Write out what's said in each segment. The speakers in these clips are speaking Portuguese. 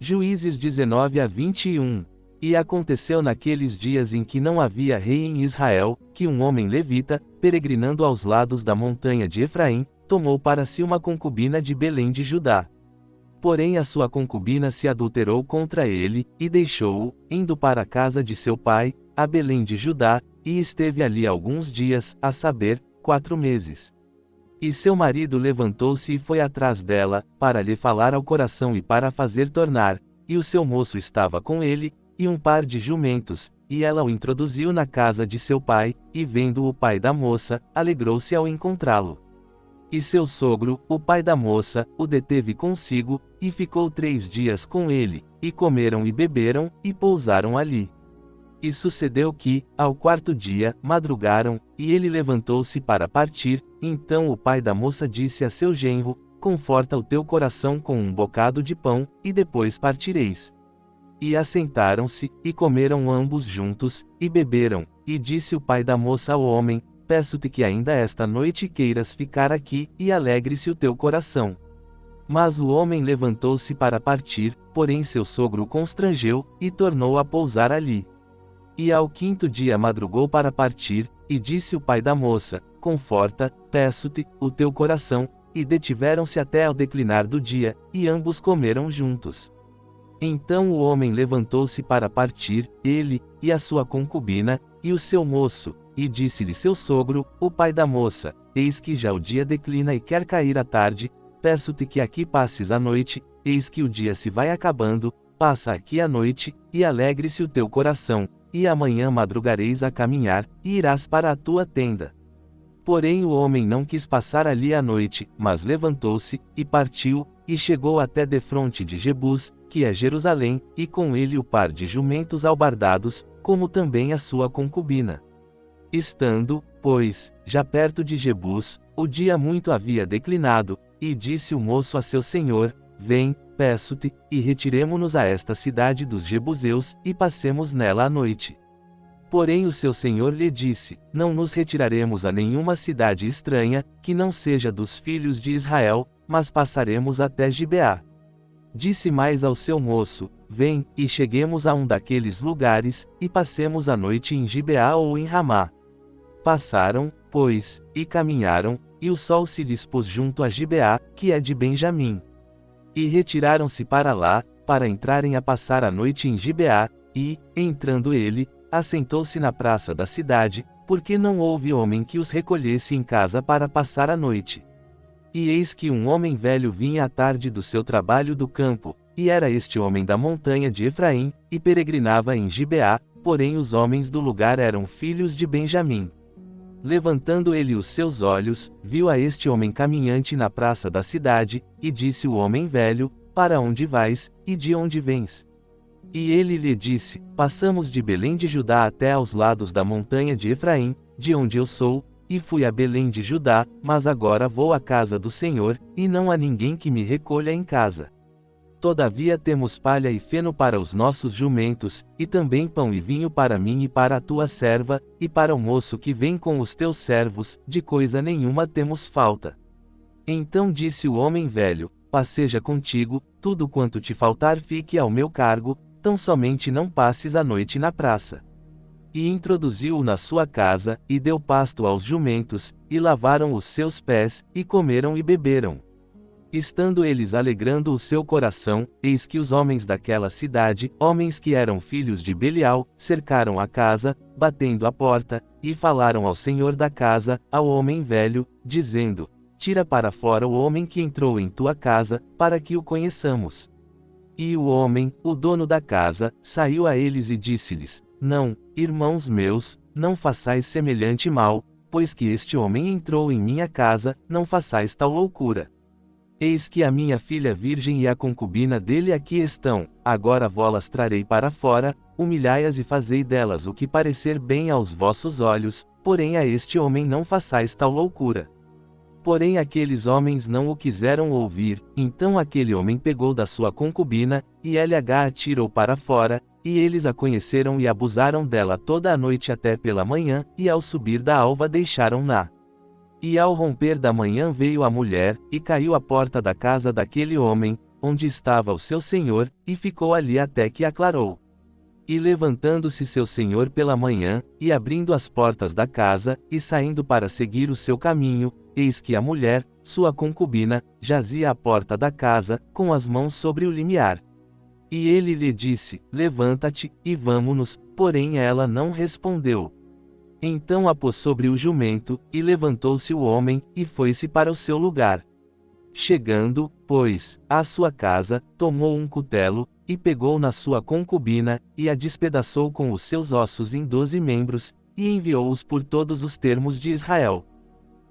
Juízes 19-21. E aconteceu naqueles dias em que não havia rei em Israel, que um homem levita, peregrinando aos lados da montanha de Efraim, tomou para si uma concubina de Belém de Judá. Porém a sua concubina se adulterou contra ele, e deixou-o, indo para a casa de seu pai, a Belém de Judá, e esteve ali alguns dias, a saber, 4 meses. E seu marido levantou-se e foi atrás dela, para lhe falar ao coração e para a fazer tornar, e o seu moço estava com ele, e um par de jumentos, e ela o introduziu na casa de seu pai, e vendo o pai da moça, alegrou-se ao encontrá-lo. E seu sogro, o pai da moça, o deteve consigo, e ficou 3 dias com ele, e comeram e beberam, e pousaram ali. E sucedeu que, ao 4º dia, madrugaram, e ele levantou-se para partir. Então o pai da moça disse a seu genro: conforta o teu coração com um bocado de pão, e depois partireis. E assentaram-se, e comeram ambos juntos, e beberam. E disse o pai da moça ao homem: peço-te que ainda esta noite queiras ficar aqui, e alegre-se o teu coração. Mas o homem levantou-se para partir, porém seu sogro o constrangeu, e tornou a pousar ali. E ao 5º dia madrugou para partir, e disse o pai da moça: conforta, peço-te, o teu coração, e detiveram-se até ao declinar do dia, e ambos comeram juntos. Então o homem levantou-se para partir, ele, e a sua concubina, e o seu moço, e disse-lhe seu sogro, o pai da moça: eis que já o dia declina e quer cair a tarde, peço-te que aqui passes a noite, eis que o dia se vai acabando, passa aqui a noite, e alegre-se o teu coração, e amanhã madrugareis a caminhar, e irás para a tua tenda. Porém o homem não quis passar ali a noite, mas levantou-se, e partiu, e chegou até defronte de Jebus, que é Jerusalém, e com ele o par de jumentos albardados, como também a sua concubina. Estando, pois, já perto de Jebus, o dia muito havia declinado, e disse o moço a seu senhor: vem, peço-te, e retiremo-nos a esta cidade dos Jebuseus, e passemos nela a noite. Porém o seu senhor lhe disse: não nos retiraremos a nenhuma cidade estranha, que não seja dos filhos de Israel, mas passaremos até Gibeá. Disse mais ao seu moço: vem, e cheguemos a um daqueles lugares, e passemos a noite em Gibeá ou em Ramá. Passaram, pois, e caminharam, e o sol se lhes pôs junto a Gibeá, que é de Benjamim. E retiraram-se para lá, para entrarem a passar a noite em Gibeá, e, entrando ele, assentou-se na praça da cidade, porque não houve homem que os recolhesse em casa para passar a noite. E eis que um homem velho vinha à tarde do seu trabalho do campo, e era este homem da montanha de Efraim, e peregrinava em Gibeá, porém os homens do lugar eram filhos de Benjamim. Levantando ele os seus olhos, viu a este homem caminhante na praça da cidade, e disse o homem velho: para onde vais, e de onde vens? E ele lhe disse: passamos de Belém de Judá até aos lados da montanha de Efraim, de onde eu sou, e fui a Belém de Judá, mas agora vou à casa do Senhor, e não há ninguém que me recolha em casa. Todavia temos palha e feno para os nossos jumentos, e também pão e vinho para mim e para a tua serva, e para o moço que vem com os teus servos, de coisa nenhuma temos falta. Então disse o homem velho: passeja contigo, tudo quanto te faltar fique ao meu cargo, tão somente não passes a noite na praça. E introduziu-o na sua casa, e deu pasto aos jumentos, e lavaram os seus pés, e comeram e beberam. Estando eles alegrando o seu coração, eis que os homens daquela cidade, homens que eram filhos de Belial, cercaram a casa, batendo a porta, e falaram ao senhor da casa, ao homem velho, dizendo: tira para fora o homem que entrou em tua casa, para que o conheçamos. E o homem, o dono da casa, saiu a eles e disse-lhes: não, irmãos meus, não façais semelhante mal, pois que este homem entrou em minha casa, não façais tal loucura. Eis que a minha filha virgem e a concubina dele aqui estão, agora vó-las trarei para fora, humilhai-as e fazei delas o que parecer bem aos vossos olhos, porém a este homem não façais tal loucura. Porém aqueles homens não o quiseram ouvir, então aquele homem pegou da sua concubina, e LH a tirou para fora, e eles a conheceram e abusaram dela toda a noite até pela manhã, e ao subir da alva deixaram-na. E ao romper da manhã veio a mulher, e caiu à porta da casa daquele homem, onde estava o seu senhor, e ficou ali até que aclarou. E levantando-se seu senhor pela manhã, e abrindo as portas da casa, e saindo para seguir o seu caminho, eis que a mulher, sua concubina, jazia à porta da casa, com as mãos sobre o limiar. E ele lhe disse: Levanta-te, e vamo-nos, porém ela não respondeu. Então a pôs sobre o jumento, e levantou-se o homem, e foi-se para o seu lugar. Chegando, pois, à sua casa, tomou um cutelo, e pegou na sua concubina, e a despedaçou com os seus ossos em 12 membros, e enviou-os por todos os termos de Israel.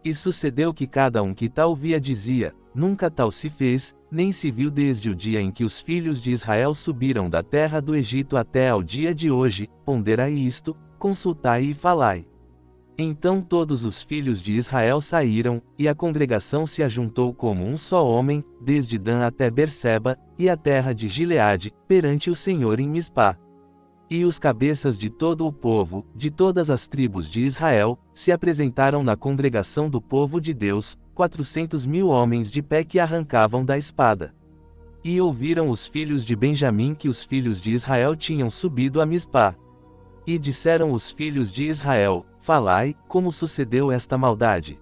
E sucedeu que cada um que tal via dizia: Nunca tal se fez, nem se viu desde o dia em que os filhos de Israel subiram da terra do Egito até ao dia de hoje. Ponderai isto, consultai e falai. Então todos os filhos de Israel saíram, e a congregação se ajuntou como um só homem, desde Dan até Berseba, e a terra de Gileade, perante o Senhor em Mispá. E os cabeças de todo o povo, de todas as tribos de Israel, se apresentaram na congregação do povo de Deus, 400.000 homens de pé que arrancavam da espada. E ouviram os filhos de Benjamim que os filhos de Israel tinham subido a Mispá. E disseram os filhos de Israel: Falai, como sucedeu esta maldade.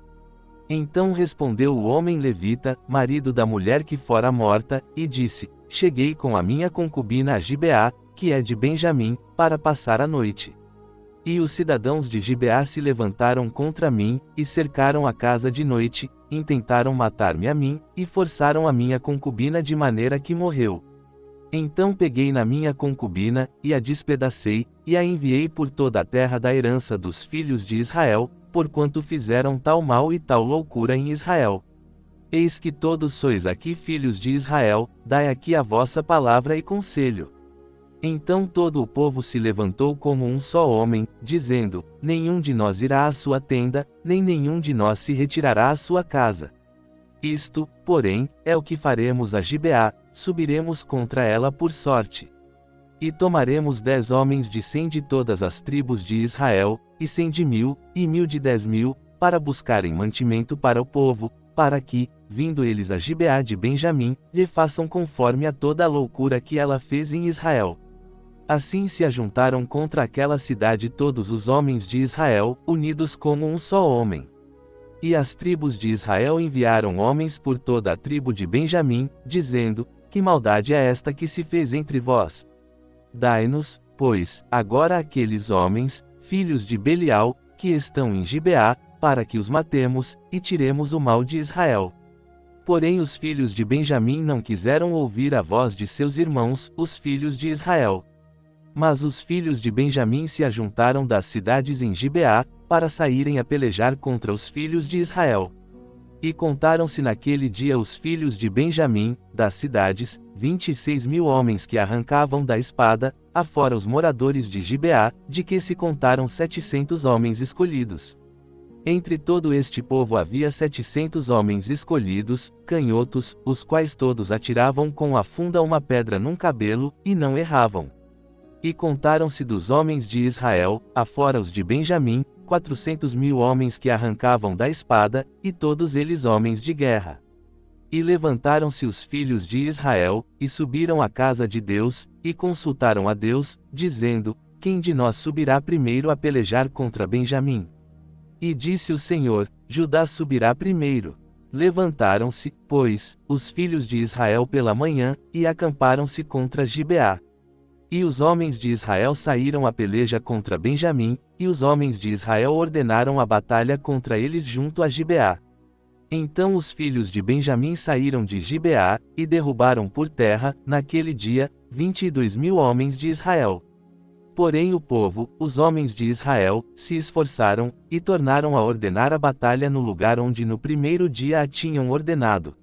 Então respondeu o homem levita, marido da mulher que fora morta, e disse: Cheguei com a minha concubina a Gibeá, que é de Benjamim, para passar a noite. E os cidadãos de Gibeá se levantaram contra mim, e cercaram a casa de noite, intentaram matar-me a mim, e forçaram a minha concubina de maneira que morreu. Então peguei na minha concubina, e a despedacei, e a enviei por toda a terra da herança dos filhos de Israel, porquanto fizeram tal mal e tal loucura em Israel. Eis que todos sois aqui filhos de Israel, dai aqui a vossa palavra e conselho. Então todo o povo se levantou como um só homem, dizendo: Nenhum de nós irá à sua tenda, nem nenhum de nós se retirará à sua casa. Isto, porém, é o que faremos a Gibeá: subiremos contra ela por sorte. E tomaremos 10 homens de 100 de todas as tribos de Israel, e 100 de 1000, e 1000 de 10.000, para buscarem mantimento para o povo, para que, vindo eles a Gibeá de Benjamim, lhe façam conforme a toda a loucura que ela fez em Israel. Assim se ajuntaram contra aquela cidade todos os homens de Israel, unidos como um só homem. E as tribos de Israel enviaram homens por toda a tribo de Benjamim, dizendo: Que maldade é esta que se fez entre vós? Dai-nos, pois, agora aqueles homens, filhos de Belial, que estão em Gibeá, para que os matemos, e tiremos o mal de Israel. Porém os filhos de Benjamim não quiseram ouvir a voz de seus irmãos, os filhos de Israel. Mas os filhos de Benjamim se ajuntaram das cidades em Gibeá, para saírem a pelejar contra os filhos de Israel. E contaram-se naquele dia os filhos de Benjamim, das cidades, 26.000 homens que arrancavam da espada, afora os moradores de Gibeá, de que se contaram 700 homens escolhidos. Entre todo este povo havia 700 homens escolhidos, canhotos, os quais todos atiravam com a funda uma pedra num cabelo, e não erravam. E contaram-se dos homens de Israel, afora os de Benjamim, 400.000 homens que arrancavam da espada, e todos eles homens de guerra. E levantaram-se os filhos de Israel, e subiram à casa de Deus, e consultaram a Deus, dizendo: Quem de nós subirá primeiro a pelejar contra Benjamim? E disse o Senhor: Judá subirá primeiro. Levantaram-se, pois, os filhos de Israel pela manhã, e acamparam-se contra Gibeá. E os homens de Israel saíram a peleja contra Benjamim, e os homens de Israel ordenaram a batalha contra eles junto a Gibeá. Então os filhos de Benjamim saíram de Gibeá, e derrubaram por terra, naquele dia, 22.000 homens de Israel. Porém o povo, os homens de Israel, se esforçaram, e tornaram a ordenar a batalha no lugar onde no primeiro dia a tinham ordenado.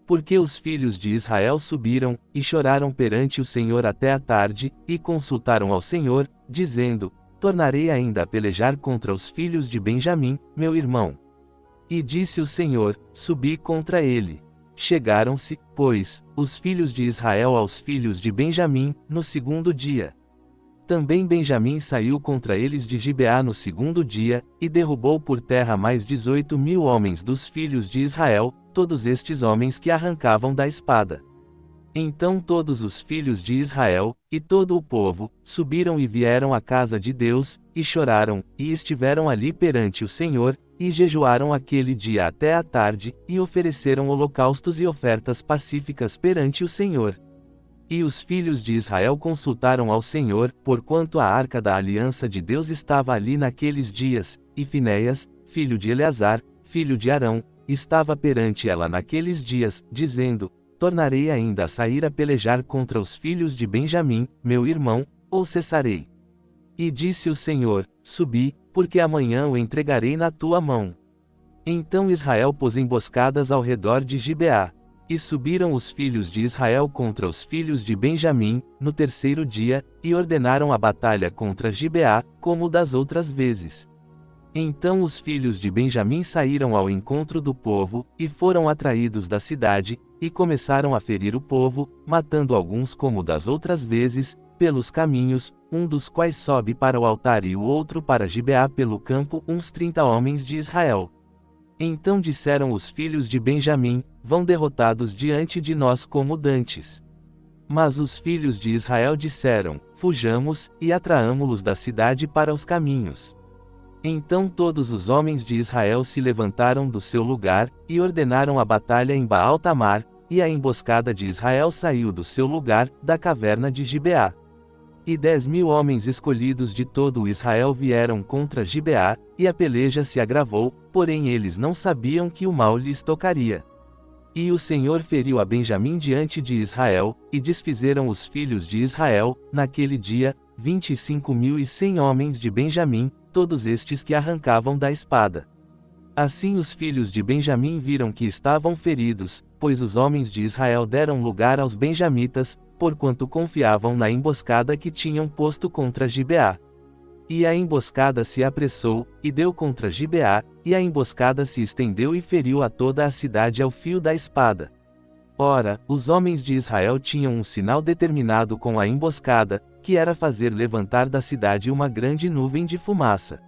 Porque os filhos de Israel subiram, e choraram perante o Senhor até a tarde, e consultaram ao Senhor, dizendo: Tornarei ainda a pelejar contra os filhos de Benjamim, meu irmão. E disse o Senhor: Subi contra ele. Chegaram-se, pois, os filhos de Israel aos filhos de Benjamim, no segundo dia. Também Benjamim saiu contra eles de Gibeá no segundo dia, e derrubou por terra mais 18.000 homens dos filhos de Israel, todos estes homens que arrancavam da espada. Então todos os filhos de Israel, e todo o povo, subiram e vieram à casa de Deus, e choraram, e estiveram ali perante o Senhor, e jejuaram aquele dia até a tarde, e ofereceram holocaustos e ofertas pacíficas perante o Senhor. E os filhos de Israel consultaram ao Senhor, porquanto a arca da aliança de Deus estava ali naqueles dias, e Finéias, filho de Eleazar, filho de Arão, estava perante ela naqueles dias, dizendo: Tornarei ainda a sair a pelejar contra os filhos de Benjamim, meu irmão, ou cessarei? E disse o Senhor: Subi, porque amanhã o entregarei na tua mão. Então Israel pôs emboscadas ao redor de Gibeá. E subiram os filhos de Israel contra os filhos de Benjamim, no terceiro dia, e ordenaram a batalha contra Gibeá, como das outras vezes. Então os filhos de Benjamim saíram ao encontro do povo, e foram atraídos da cidade, e começaram a ferir o povo, matando alguns como das outras vezes, pelos caminhos, um dos quais sobe para o altar e o outro para Gibeá pelo campo, uns 30 homens de Israel. Então disseram os filhos de Benjamim: Vão derrotados diante de nós como dantes. Mas os filhos de Israel disseram: Fujamos, e atraamo-los da cidade para os caminhos. Então todos os homens de Israel se levantaram do seu lugar, e ordenaram a batalha em Baal-Tamar, e a emboscada de Israel saiu do seu lugar, da caverna de Gibeá. E 10.000 homens escolhidos de todo o Israel vieram contra Gibeá, e a peleja se agravou, porém eles não sabiam que o mal lhes tocaria. E o Senhor feriu a Benjamim diante de Israel, e desfizeram os filhos de Israel, naquele dia, 25.100 homens de Benjamim, todos estes que arrancavam da espada. Assim os filhos de Benjamim viram que estavam feridos, pois os homens de Israel deram lugar aos benjamitas, porquanto confiavam na emboscada que tinham posto contra Gibeá. E a emboscada se apressou, e deu contra Gibeá, e a emboscada se estendeu e feriu a toda a cidade ao fio da espada. Ora, os homens de Israel tinham um sinal determinado com a emboscada, que era fazer levantar da cidade uma grande nuvem de fumaça.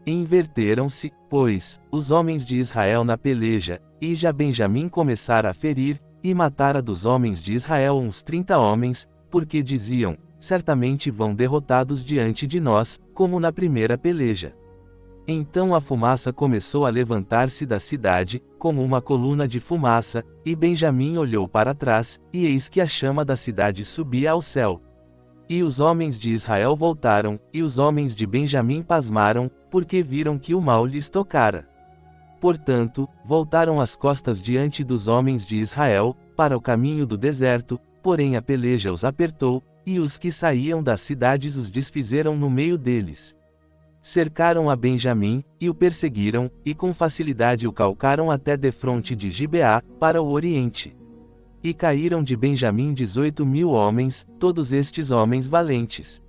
Inverteram-se, pois, os homens de Israel na peleja, e já Benjamim começara a ferir, e matara dos homens de Israel uns 30 homens, porque diziam: Certamente vão derrotados diante de nós, como na primeira peleja. Então a fumaça começou a levantar-se da cidade, como uma coluna de fumaça, e Benjamim olhou para trás, e eis que a chama da cidade subia ao céu. E os homens de Israel voltaram, e os homens de Benjamim pasmaram, porque viram que o mal lhes tocara. Portanto, voltaram as costas diante dos homens de Israel, para o caminho do deserto, porém a peleja os apertou, e os que saíam das cidades os desfizeram no meio deles. Cercaram a Benjamim, e o perseguiram, e com facilidade o calcaram até defronte de Gibeá, para o oriente. E caíram de Benjamim 18.000 homens, todos estes homens valentes.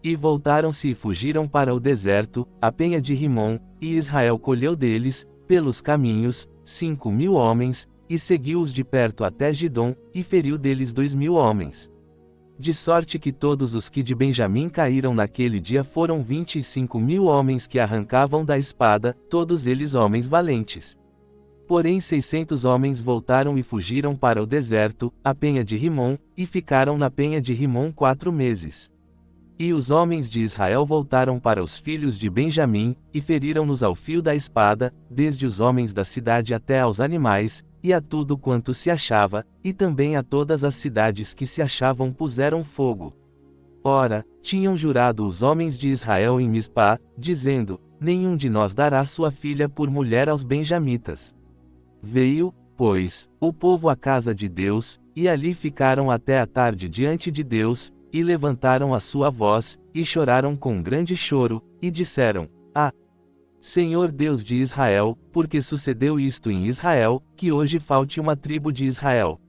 E voltaram-se e fugiram para o deserto, a penha de Rimom, e Israel colheu deles, pelos caminhos, 5.000 homens, e seguiu-os de perto até Gidom, e feriu deles 2.000 homens. De sorte que todos os que de Benjamim caíram naquele dia foram 25.000 homens que arrancavam da espada, todos eles homens valentes. Porém 600 homens voltaram e fugiram para o deserto, a penha de Rimom, e ficaram na penha de Rimom 4 meses. E os homens de Israel voltaram para os filhos de Benjamim, e feriram-nos ao fio da espada, desde os homens da cidade até aos animais, e a tudo quanto se achava, e também a todas as cidades que se achavam puseram fogo. Ora, tinham jurado os homens de Israel em Mispá, dizendo: Nenhum de nós dará sua filha por mulher aos benjamitas. Veio, pois, o povo à casa de Deus, e ali ficaram até a tarde diante de Deus, e levantaram a sua voz, e choraram com grande choro, e disseram: Ah, Senhor Deus de Israel, porque sucedeu isto em Israel, que hoje falte uma tribo de Israel.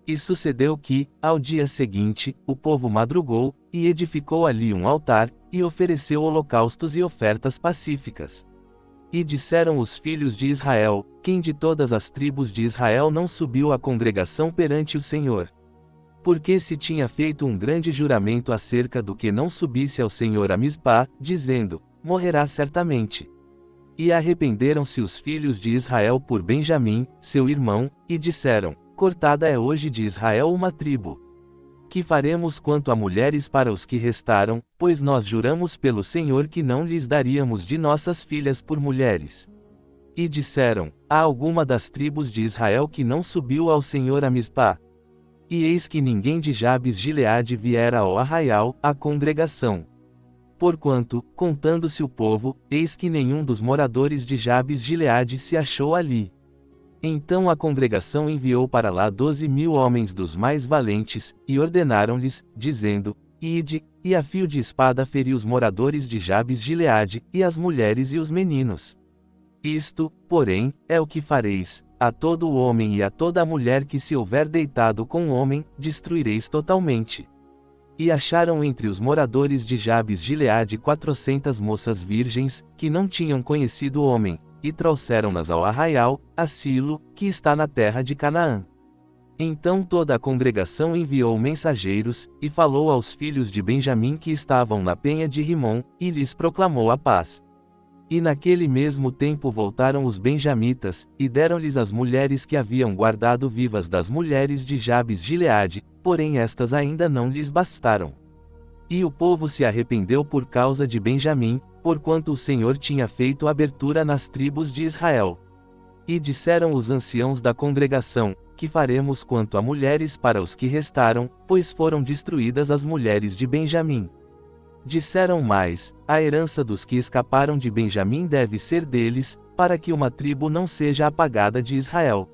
E sucedeu que, ao dia seguinte, o povo madrugou, e edificou ali um altar, e ofereceu holocaustos e ofertas pacíficas. E disseram os filhos de Israel: Quem de todas as tribos de Israel não subiu à congregação perante o Senhor? Porque se tinha feito um grande juramento acerca do que não subisse ao Senhor a Mispá, dizendo: Morrerá certamente. E arrependeram-se os filhos de Israel por Benjamim, seu irmão, e disseram: cortada é hoje de Israel uma tribo. Que faremos quanto a mulheres para os que restaram, pois nós juramos pelo Senhor que não lhes daríamos de nossas filhas por mulheres. E disseram: há alguma das tribos de Israel que não subiu ao Senhor a Mispá? E eis que ninguém de Jabes Gileade viera ao arraial, à congregação. Porquanto, contando-se o povo, eis que nenhum dos moradores de Jabes Gileade se achou ali. Então a congregação enviou para lá 12.000 homens dos mais valentes, e ordenaram-lhes, dizendo: ide, e a fio de espada feri os moradores de Jabes Gileade, e as mulheres e os meninos. Isto, porém, é o que fareis: a todo o homem e a toda a mulher que se houver deitado com o homem, destruireis totalmente. E acharam entre os moradores de Jabes Gileade 400 moças virgens, que não tinham conhecido o homem, e trouxeram-nas ao arraial, a Silo, que está na terra de Canaã. Então toda a congregação enviou mensageiros, e falou aos filhos de Benjamim que estavam na penha de Rimom, e lhes proclamou a paz. E naquele mesmo tempo voltaram os benjamitas, e deram-lhes as mulheres que haviam guardado vivas das mulheres de Jabes Gileade, porém estas ainda não lhes bastaram. E o povo se arrependeu por causa de Benjamim, porquanto o Senhor tinha feito abertura nas tribos de Israel. E disseram os anciãos da congregação: que faremos quanto a mulheres para os que restaram, pois foram destruídas as mulheres de Benjamim. Disseram mais: a herança dos que escaparam de Benjamim deve ser deles, para que uma tribo não seja apagada de Israel.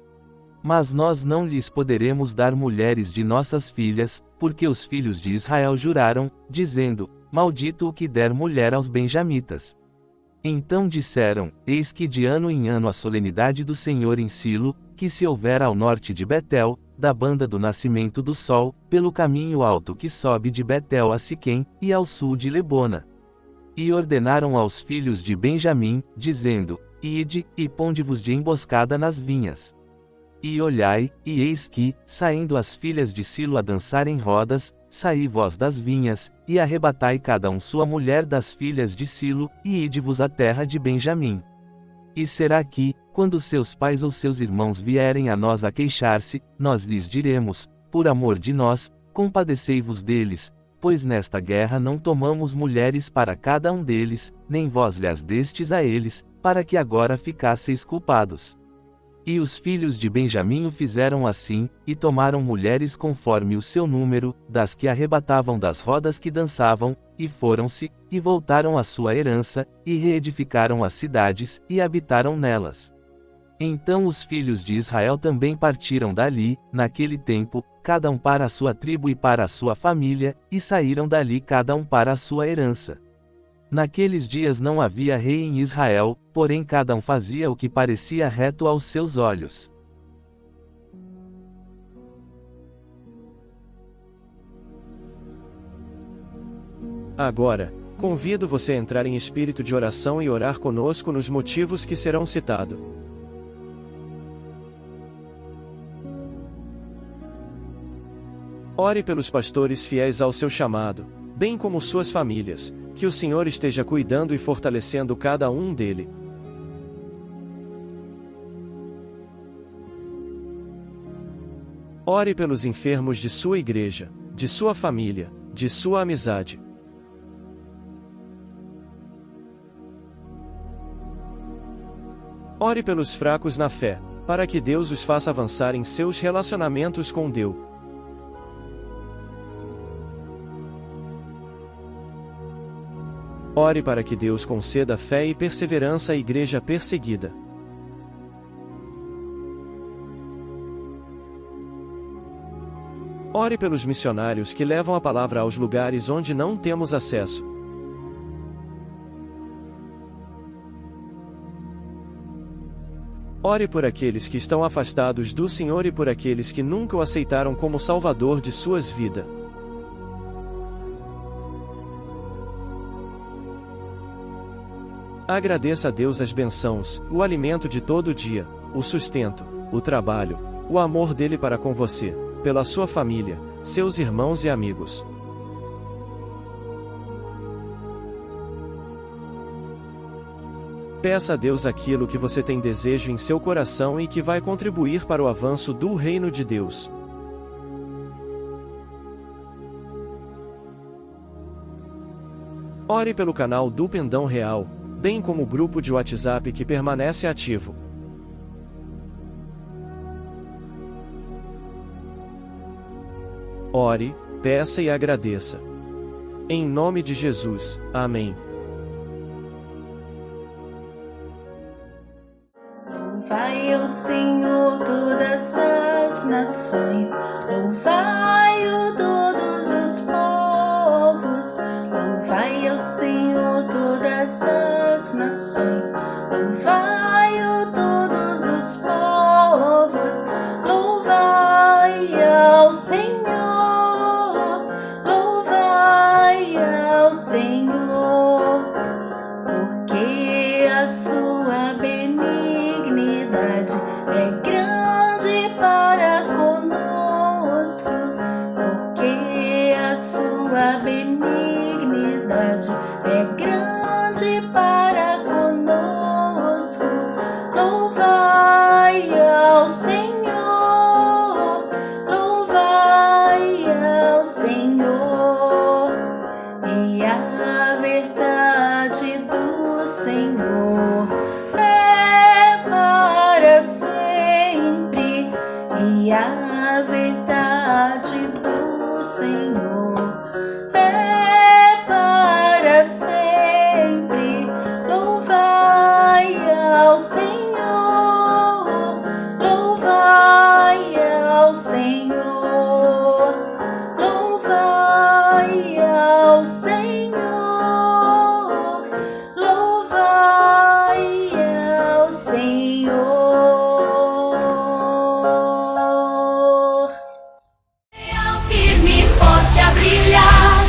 Mas nós não lhes poderemos dar mulheres de nossas filhas, porque os filhos de Israel juraram, dizendo: maldito o que der mulher aos benjamitas. Então disseram: eis que de ano em ano a solenidade do Senhor em Silo, que se houver ao norte de Betel, da banda do nascimento do sol, pelo caminho alto que sobe de Betel a Siquém, e ao sul de Lebona. E ordenaram aos filhos de Benjamim, dizendo: ide, e ponde-vos de emboscada nas vinhas. E olhai, e eis que, saindo as filhas de Silo a dançar em rodas, saí vós das vinhas, e arrebatai cada um sua mulher das filhas de Silo, e ide-vos à terra de Benjamim. E será que, quando seus pais ou seus irmãos vierem a nós a queixar-se, nós lhes diremos: por amor de nós, compadecei-vos deles, pois nesta guerra não tomamos mulheres para cada um deles, nem vós lhes destes a eles, para que agora ficasseis culpados. E os filhos de Benjamim o fizeram assim, e tomaram mulheres conforme o seu número, das que arrebatavam das rodas que dançavam, e foram-se, e voltaram à sua herança, e reedificaram as cidades, e habitaram nelas. Então os filhos de Israel também partiram dali, naquele tempo, cada um para a sua tribo e para a sua família, e saíram dali cada um para a sua herança. Naqueles dias não havia rei em Israel, porém cada um fazia o que parecia reto aos seus olhos. Agora, convido você a entrar em espírito de oração e orar conosco nos motivos que serão citados. Ore pelos pastores fiéis ao seu chamado, bem como suas famílias, que o Senhor esteja cuidando e fortalecendo cada um dele. Ore pelos enfermos de sua igreja, de sua família, de sua amizade. Ore pelos fracos na fé, para que Deus os faça avançar em seus relacionamentos com Deus. Ore para que Deus conceda fé e perseverança à igreja perseguida. Ore pelos missionários que levam a palavra aos lugares onde não temos acesso. Ore por aqueles que estão afastados do Senhor e por aqueles que nunca o aceitaram como Salvador de suas vidas. Agradeça a Deus as bênçãos, o alimento de todo dia, o sustento, o trabalho, o amor dele para com você, pela sua família, seus irmãos e amigos. Peça a Deus aquilo que você tem desejo em seu coração e que vai contribuir para o avanço do reino de Deus. Ore pelo canal do Pendão Real, bem como o grupo de WhatsApp que permanece ativo. Ore, peça e agradeça. Em nome de Jesus, amém. Louvai o Senhor todas as nações, louvai-o todos os povos, louvai o Senhor todas as nações, louvai-o todos os povos, louvai ao Senhor, louvai ao Senhor, porque a sua benignidade é grande para conosco, porque a sua benignidade é grande para conosco. Louvai ao Senhor, louvai ao Senhor, e a verdade do Senhor é para sempre, e a verdade do Senhor é para sempre. Louvai ao Senhor, louvai ao Senhor, louvai ao Senhor, louvai ao Senhor. Firme e forte a brilhar,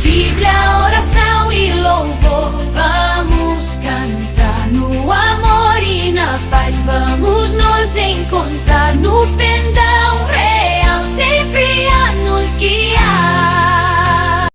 Bíblia, oração e louvor. Vamos cantar no amor e na paz, vamos nos encontrar no pendão.